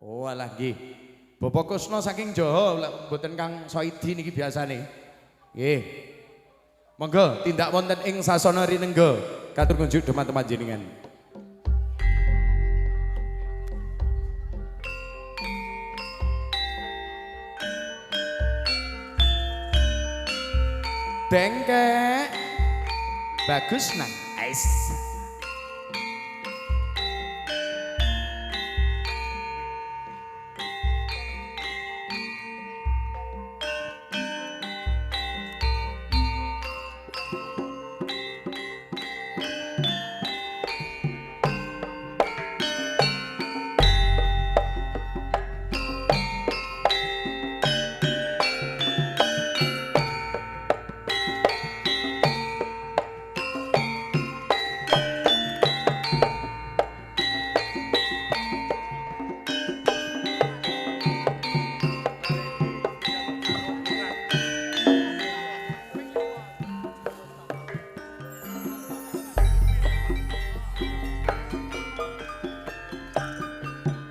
Oh alah nggih. Bapak Kusno saking Jawa lek mboten Kang Soidi niki biasane. Nggih. Monggo tindak wonten ing sasana rinengga katur kunjuk dumateng panjenengan. Bengkek bagus nang ais.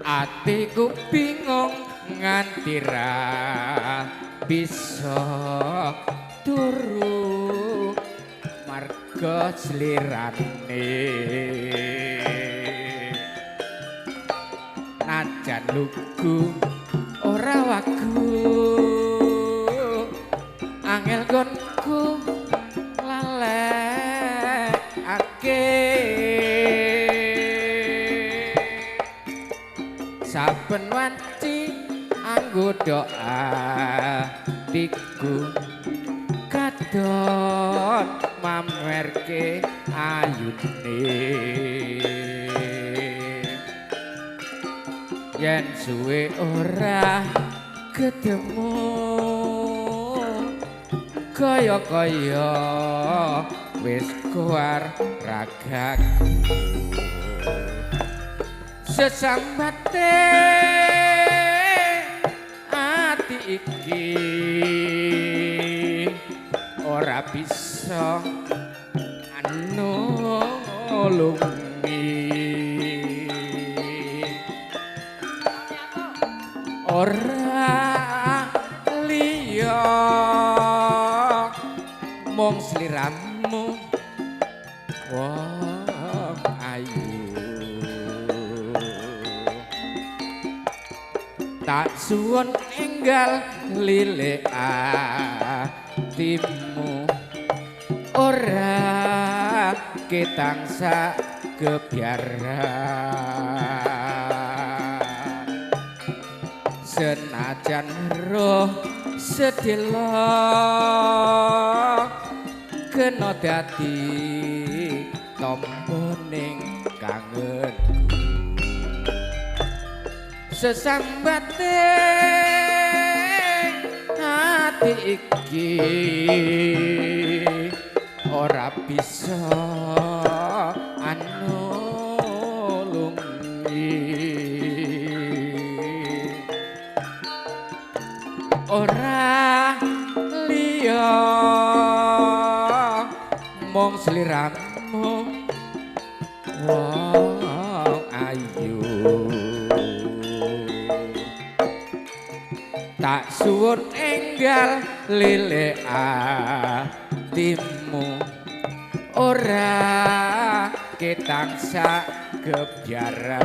Atiku bingung nganti ra bisa turu marga slirane najan lugu ora wagu angel gonku lalekake saben wanci anggo doa tiku kadon mamerke ayune yen suwe ora ketemu kaya-kaya wis kuar ragaku sesambate ati iki ora bisa nulungi ora liya mung sliramu wong ayu tak suwun enggal lile atimu ora ketangsa kebiaran senajan roh sedelo kena dadi tombo ning kangenku sesambate ati iki ora bisa nulungi ora liya mung sliramu wong ayu tak suwun enggal lile atimu ora ketangsa kebiaran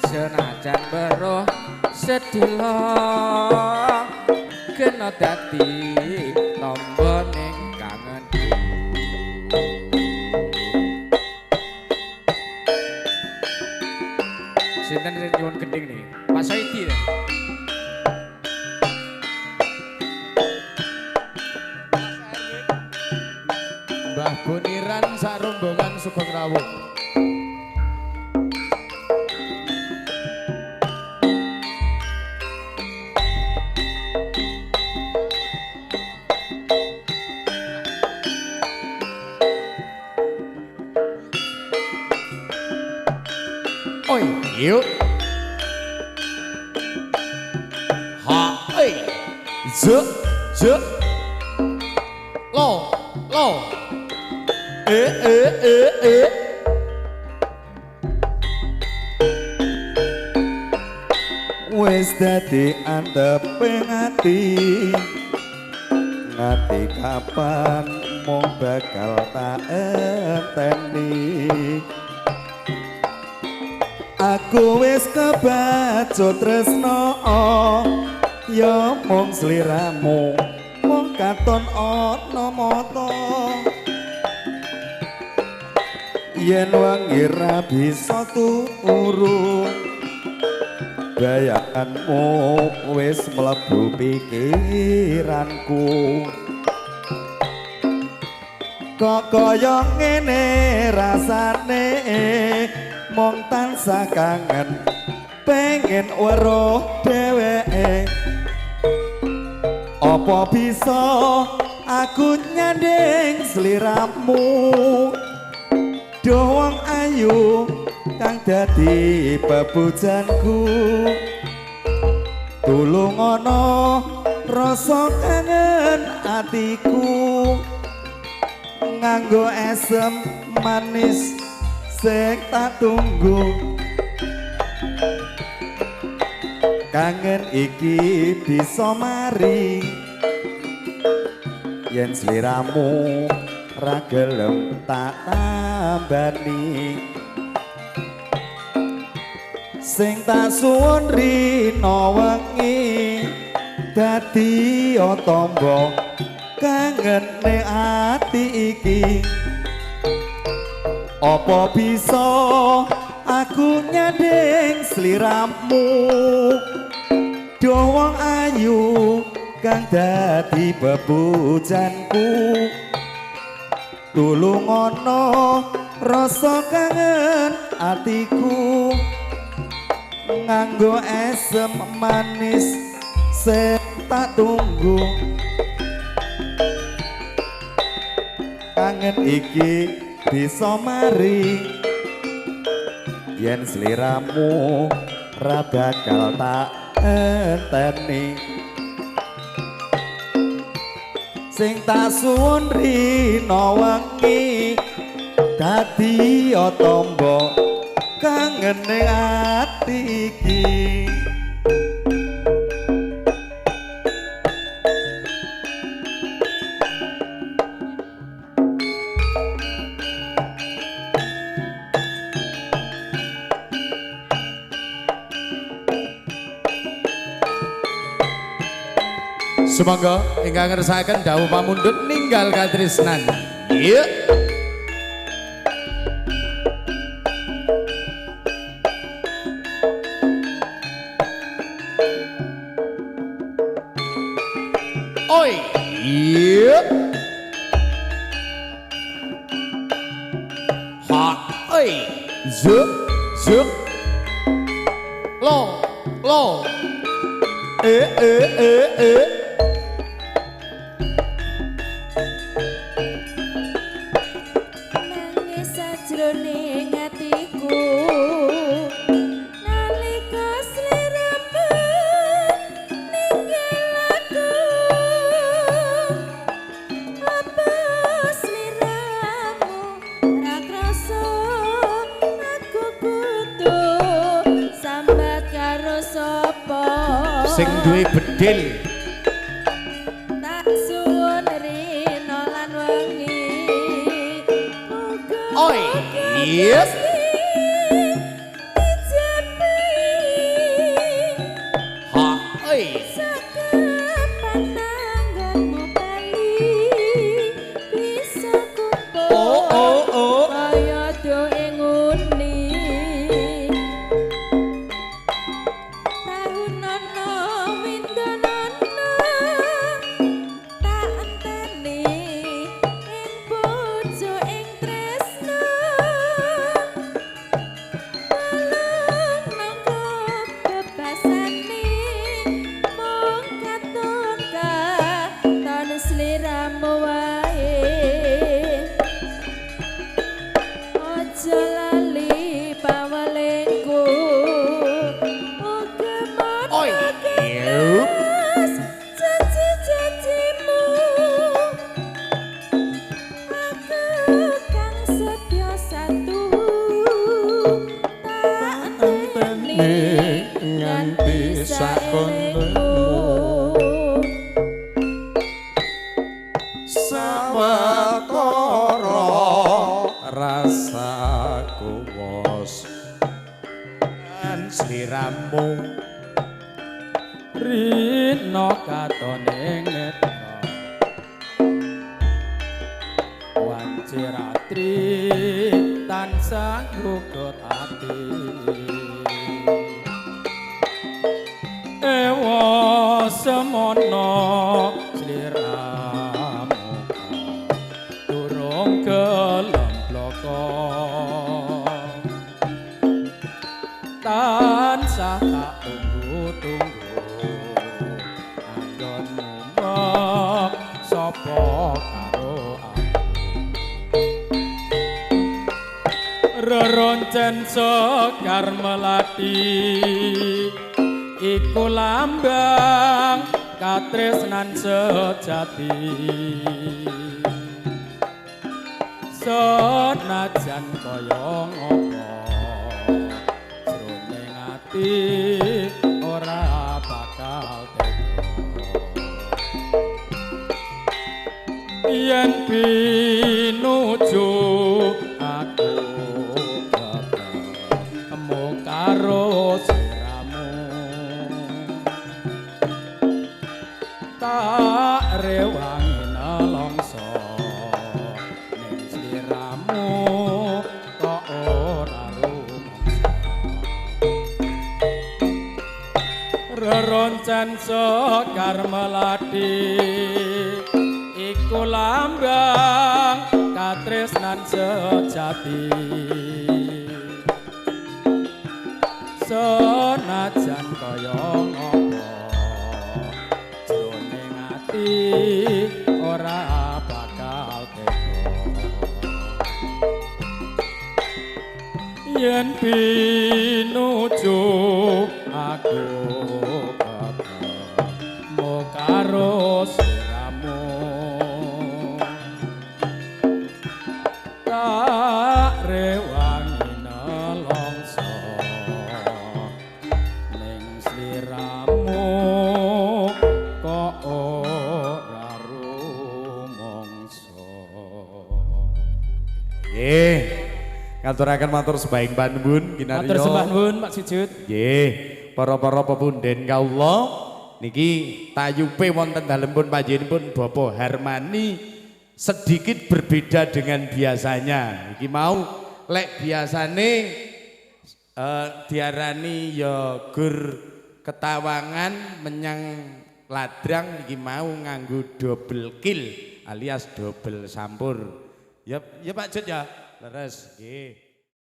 senajan beruh sedilo kena dadi tombo ning kangenku sinten sing nyuwun gending nih Pak Soidi ya? Mbah Boniran sak rombongan Sugeng Rawuh. Oi, yuk. Ha, je, lo, wis dadi anteping ati ngati kapan mung bakal tak enteni aku wis kebacut tresno ya mung sliramu mung katon ana mata yen wengi ra bisa turu bayanganmu wis mlebu pikiranku kok kaya ngene rasane mung tansah kangen pengen weruh dheweke apa bisa aku nyanding sliramu duh wong ayu kang dadi bebujanku tulung ana rasa kangen atiku nganggo esem manis sing tak tunggu kangen iki bisa mari yen sliramu ra gelem tak tambani sing tak suwun rina wengi dadi tamba kangene ati iki apa bisa aku nyanding sliramu duh wong ayu kang dadi bebujanku tulung ana rasa kangen atiku nganggo esem manis sing tak tunggu kangen iki bisa mari yen sliramu ra bakal tak enteni sing tak suwun rina wengi dadi tamba kangene ati iki Sumangga ingkang ngersakaken dawuh pamundhut ninggal katresnan. Iya. Oi. Iya. Ha. Oi. Zuk. Zuk. Lo. Lo. Nangis sajroning atiku nalika sliramu ninggal aku apa sliramu ra krasa aku butuh sambat karo sapa Sing duwe bedil. tak suwun rina lan wengi Oi. Yes. Ha. Oi. Oh oh oh. Kaya do ing uni tahunana windanana tak enteni ing bojo ing tresno elingmu sawetara rasaku wos lan sliramu rino katoning netra wanciratri tansah gugut ati ewa semono sliramu durung kelemploko tansah tak tunggu-tunggu anggonmu mek sapa karo aku reroncen sekar melati iku lambang katresnan sejati senajan kaya ngopo jroning ati ora bakal tega yen pinuju aku ketemu karo sliramu tak rewangi nelongso ning sliramu kok ora rumangsa reroncen sekar melati iku lambang katresnan sejati senajan kaya ngopo jroning ati ora bakal tega yen pinuju aku ketemu karo sliramu tak rewangi nelongso ning sliramu kok ora rumangsa nggih ngaturaken matur sembaing panuwun kinarya matur sembah nuwun Pak Sujud nggih para-para pepunden kawula niki tayupe wonten dalempun panjenenganipun Bapak Harmani sedikit berbeda dengan biasanya. Iki mau lek biasane diarani ya gur ketawangan menyang ladrang iki mau nganggo double kill alias double sampur. Ya Pak Jut ya. Leres nggih.